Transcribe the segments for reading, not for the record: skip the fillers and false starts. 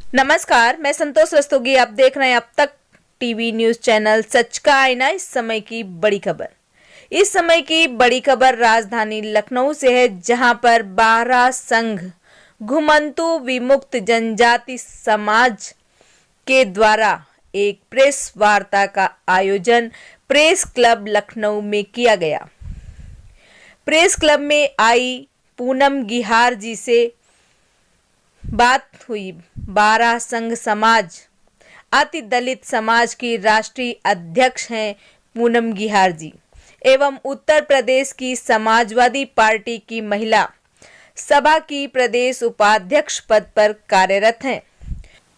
नमस्कार, मैं संतोष रस्तोगी। आप देख रहे हैं अब तक टीवी न्यूज चैनल सच का आईना। इस समय की बड़ी खबर। इस समय की बड़ी खबर राजधानी लखनऊ से है, जहां पर 12 संघ घुमंतु विमुक्त जनजाति समाज के द्वारा एक प्रेस वार्ता का आयोजन प्रेस क्लब लखनऊ में किया गया। प्रेस क्लब में आई पूनम गिहार जी से बात हुई। 12 संघ समाज अति दलित समाज की राष्ट्रीय अध्यक्ष हैं पूनम गिहार जी एवं उत्तर प्रदेश की समाजवादी पार्टी की महिला सभा की प्रदेश उपाध्यक्ष पद पर कार्यरत हैं।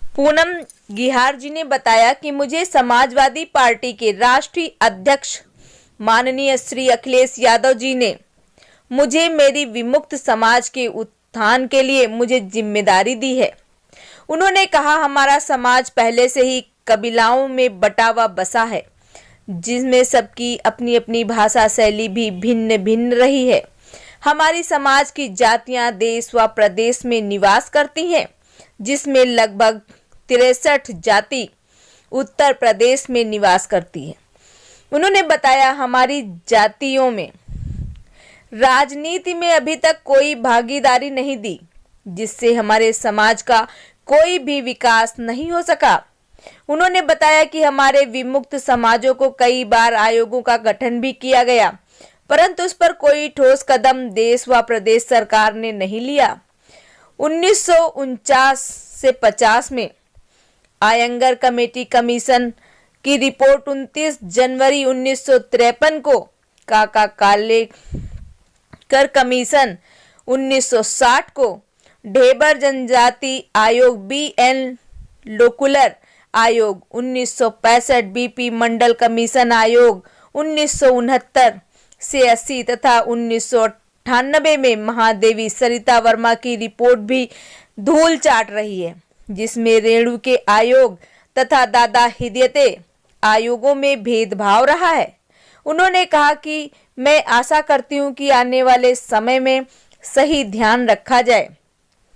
पूनम गिहार जी ने बताया कि मुझे समाजवादी पार्टी के राष्ट्रीय अध्यक्ष माननीय श्री अखिलेश यादव जी ने मुझे मेरी विमुक्त समाज के उत्थान के लिए मुझे जिम्मेदारी दी है। उन्होंने कहा, हमारा समाज पहले से ही कबीलाओं में बटा हुआ बसा है, जिसमें सबकी अपनी अपनी भाषा शैली भी भिन्न भिन्न रही है। हमारी समाज की जातियां देश व प्रदेश में निवास करती हैं, जिसमें लगभग 63 जाति उत्तर प्रदेश में निवास करती है। उन्होंने बताया, हमारी जातियों में राजनीति में अभी तक कोई भागीदारी नहीं दी, जिससे हमारे समाज का कोई भी विकास नहीं हो सका। उन्होंने बताया कि हमारे विमुक्त समाजों को कई बार आयोगों का गठन भी किया गया, परंतु उस पर कोई ठोस कदम देश व प्रदेश सरकार ने नहीं लिया। 1949 से 50 में आयंगर कमेटी कमीशन की रिपोर्ट 29 जनवरी 1953 को, काका कालेकर कमीशन 1960 को, ढेबर जनजाति आयोग BN लोकुलर आयोग 1965, BP मंडल कमीशन आयोग 1969 से 80 तथा 1998 में महादेवी सरिता वर्मा की रिपोर्ट भी धूल चाट रही है, जिसमें रेणु के आयोग तथा दादा हिदयते आयोगों में भेदभाव रहा है। उन्होंने कहा कि मैं आशा करती हूं कि आने वाले समय में सही ध्यान रखा जाए,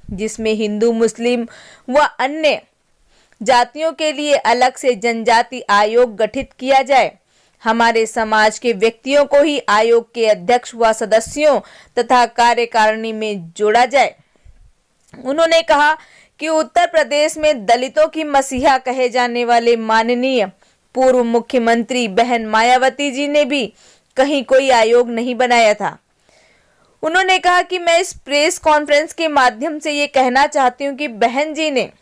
जिसमें हिंदू, मुस्लिम व अन्य जातियों के लिए अलग से जनजाति आयोग गठित किया जाए। हमारे समाज के व्यक्तियों को ही आयोग के अध्यक्ष व सदस्यों तथा कार्यकारिणी में जोड़ा जाए। उन्होंने कहा कि उत्तर प्रदेश में दलितों की मसीहा कहे जाने वाले माननीय पूर्व मुख्यमंत्री बहन मायावती जी ने भी कहीं कोई आयोग नहीं बनाया था। उन्होंने कहा कि मैं इस प्रेस कॉन्फ्रेंस के माध्यम से ये कहना चाहती हूँ कि बहन जी ने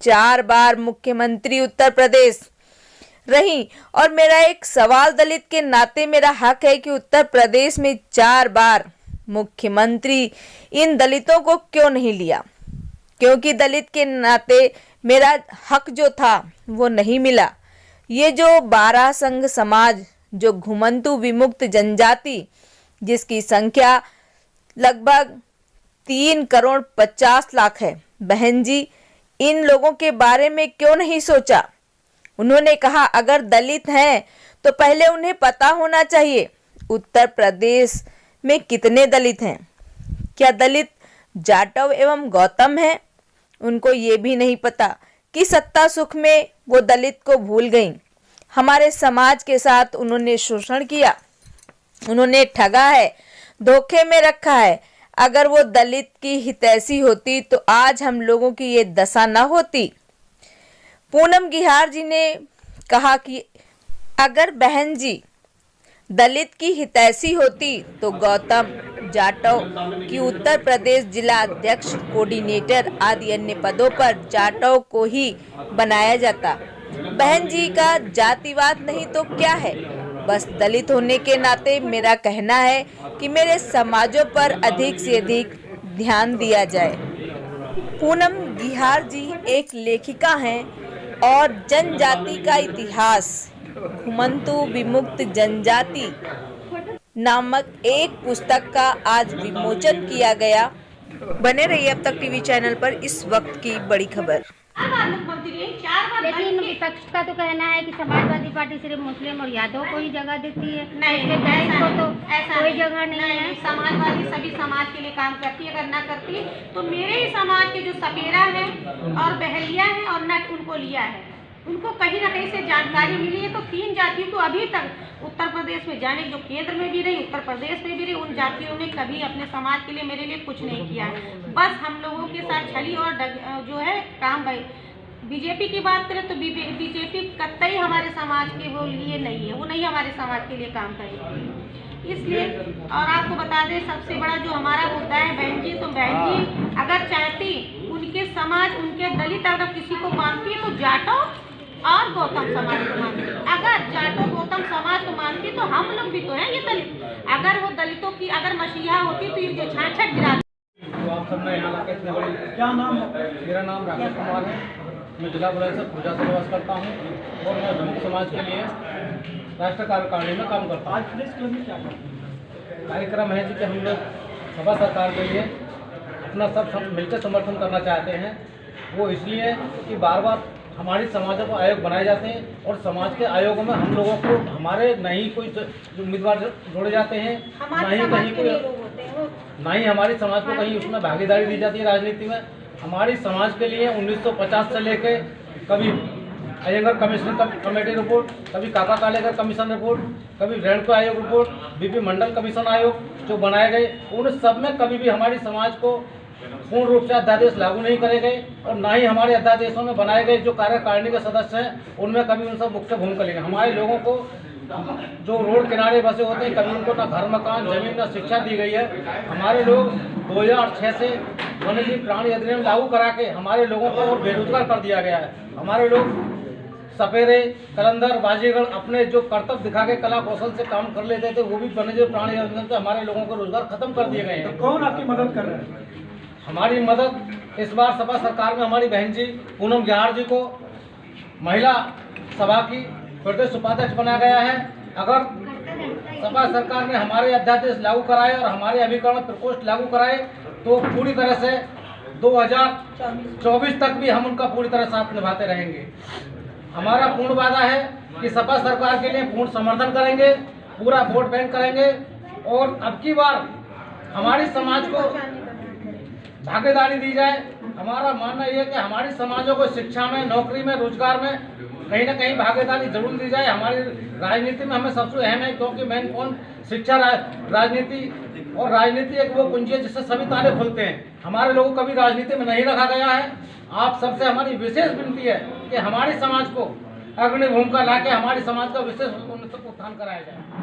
4 बार मुख्यमंत्री उत्तर प्रदेश रही और मेरा एक सवाल दलित के नाते मेरा हक है कि उत्तर प्रदेश में 4 बार मुख्यमंत्री इन दलितों को क्यों नहीं लिया, क्योंकि दलित के नाते मेरा हक जो था वो नहीं मिला। ये जो 12 संघ समाज जो घुमंतु विमुक्त जनजाति, जिसकी संख्या लगभग 3 करोड़ 50 लाख है, बहन जी इन लोगों के बारे में क्यों नहीं सोचा। उन्होंने कहा, अगर दलित हैं तो पहले उन्हें पता होना चाहिए उत्तर प्रदेश में कितने दलित हैं। क्या दलित जाटव एवं गौतम हैं? उनको ये भी नहीं पता कि सत्ता सुख में वो दलित को भूल गईं। हमारे समाज के साथ उन्होंने शोषण किया, उन्होंने ठगा है, धोखे में रखा है। अगर वो दलित की हितैषी होती तो आज हम लोगों की ये दशा न होती। पूनम गिहार जी ने कहा कि अगर बहन जी दलित की हितैषी होती तो गौतम जाटव की उत्तर प्रदेश जिला अध्यक्ष, कोऑर्डिनेटर आदि अन्य पदों पर जाटव को ही बनाया जाता। बहन जी का जातिवाद नहीं तो क्या है, बस दलित होने के नाते मेरा कहना है कि मेरे समाजों पर अधिक से अधिक ध्यान दिया जाए। पूनम गिहार जी एक लेखिका हैं और जनजाति का इतिहास घुमंतु विमुक्त जनजाति नामक एक पुस्तक का आज विमोचन किया गया। बने रहिए अब तक टीवी चैनल पर इस वक्त की बड़ी खबर। मुख्यमंत्री 4 बार, लेकिन विपक्ष का तो कहना है कि समाजवादी पार्टी सिर्फ मुस्लिम और यादव को ही जगह देती है। नहीं, ऐसा तो ऐसा कोई जगह नहीं है। समाजवादी सभी समाज के लिए काम करती है, अगर ना करती तो मेरे ही समाज के जो सपेरा है और बहलिया है और नट उनको लिया है, उनको कहीं ना कहीं से जानकारी मिली है। तो 3 जातियों को अभी तक उत्तर प्रदेश में जाने, जो केंद्र में भी रही, उत्तर प्रदेश में भी रही, उन जातियों ने कभी अपने समाज के लिए, मेरे लिए कुछ नहीं किया। बस हम लोगों के साथ छली और जो है काम भाई। बीजेपी की बात करें तो बीजेपी कतई हमारे समाज के वो लिए नहीं है, वो नहीं हमारे समाज के लिए काम करेगी। इसलिए और आपको बता दें, सबसे बड़ा जो हमारा मुद्दा है बहन जी, तो बहन जी अगर चाहती उनके समाज, उनके दलित अगर किसी को मानती है तो जाटो और गौतम समाज को मानती। अगर जाटो गौतम समाज को मानती तो हम लोग भी तो हैं ये दलित। अगर वो दलितों की अगर मसीहा होती तो ये छाछट गिरा। तो आप सबने यहाँ आके इतने बड़े, क्या नाम है? मेरा नाम राकेश कुमार है। मैं जिला बुलाई से पूजा से निवास करता हूँ और मैं प्रमुख समाज के लिए राष्ट्रीय कार्यकारिणी में काम करता हूँ। आज प्रेस क्लब में क्या कार्यक्रम है जी कि हम लोग सपा सरकार के लिए अपना सब मिलकर समर्थन करना चाहते हैं। वो इसलिए कि बार बार हमारी समाजों को आयोग बनाए जाते हैं और समाज के आयोगों में हम लोगों को हमारे नहीं कोई उम्मीदवार जोड़े जाते हैं, ना ही हमारी समाज को कहीं उसमें भागीदारी दी जाती है राजनीति में। हमारी समाज के लिए 1950 से लेके कभी अयंगर कमीशन कमेटी रिपोर्ट, कभी काका कालेकर कमीशन रिपोर्ट, कभी रेणुका आयोग रिपोर्ट, बीपी मंडल कमीशन आयोग जो बनाए गए, उन सब में कभी भी हमारी समाज को पूर्ण रूप से अध्यादेश लागू नहीं करे गए और ना ही हमारे अध्यादेशों में बनाए गए जो कार्यकारिणी के सदस्य हैं उनमें कभी उन सब मुख्य भूमिका लेंगे। हमारे लोगों को जो रोड किनारे बसे होते हैं, कभी उनको ना घर मकान जमीन ना शिक्षा दी गई है। हमारे लोग 2006 से वन्यजीव प्राणी अधिनियम लागू करा के हमारे लोगों को और बेरोजगार कर दिया गया है। हमारे लोग सपेरे, कलंदर, बाजीगर अपने जो कर्तव्य दिखा के कला कौशल से काम कर लेते थे, वो भी वन्यजीव प्राणी अधिनियम से हमारे लोगों को रोजगार खत्म कर दिए गए हैं। तो कौन आपकी मदद कर रहे हैं? हमारी मदद इस बार सपा सरकार में हमारी बहन जी पूनम जहार जी को महिला सभा की प्रदेश उपाध्यक्ष बनाया गया है। अगर सपा सरकार ने हमारे अध्यादेश लागू कराए और हमारे अभिकरण प्रकोष्ठ लागू कराए तो पूरी तरह से 2024 तक भी हम उनका पूरी तरह साथ निभाते रहेंगे। हमारा पूर्ण वादा है कि सपा सरकार के लिए पूर्ण समर्थन करेंगे, पूरा वोट बैंक करेंगे और अब की बार हमारी समाज को भागीदारी दी जाए। हमारा मानना यह है कि हमारी समाजों को शिक्षा में, नौकरी में, रोजगार में कहीं ना कहीं भागीदारी जरूर दी जाए। हमारी राजनीति में हमें सबसे अहम है, क्योंकि मेन कौन शिक्षा, राजनीति और राजनीति एक वो कुंजी है जिससे सभी ताले खुलते हैं। हमारे लोगों को कभी राजनीति में नहीं रखा गया है। आप सबसे हमारी विशेष विनती है कि हमारी समाज को अग्रणी भूमिका लाके हमारी समाज का विशेष उत्थान कराया जाए।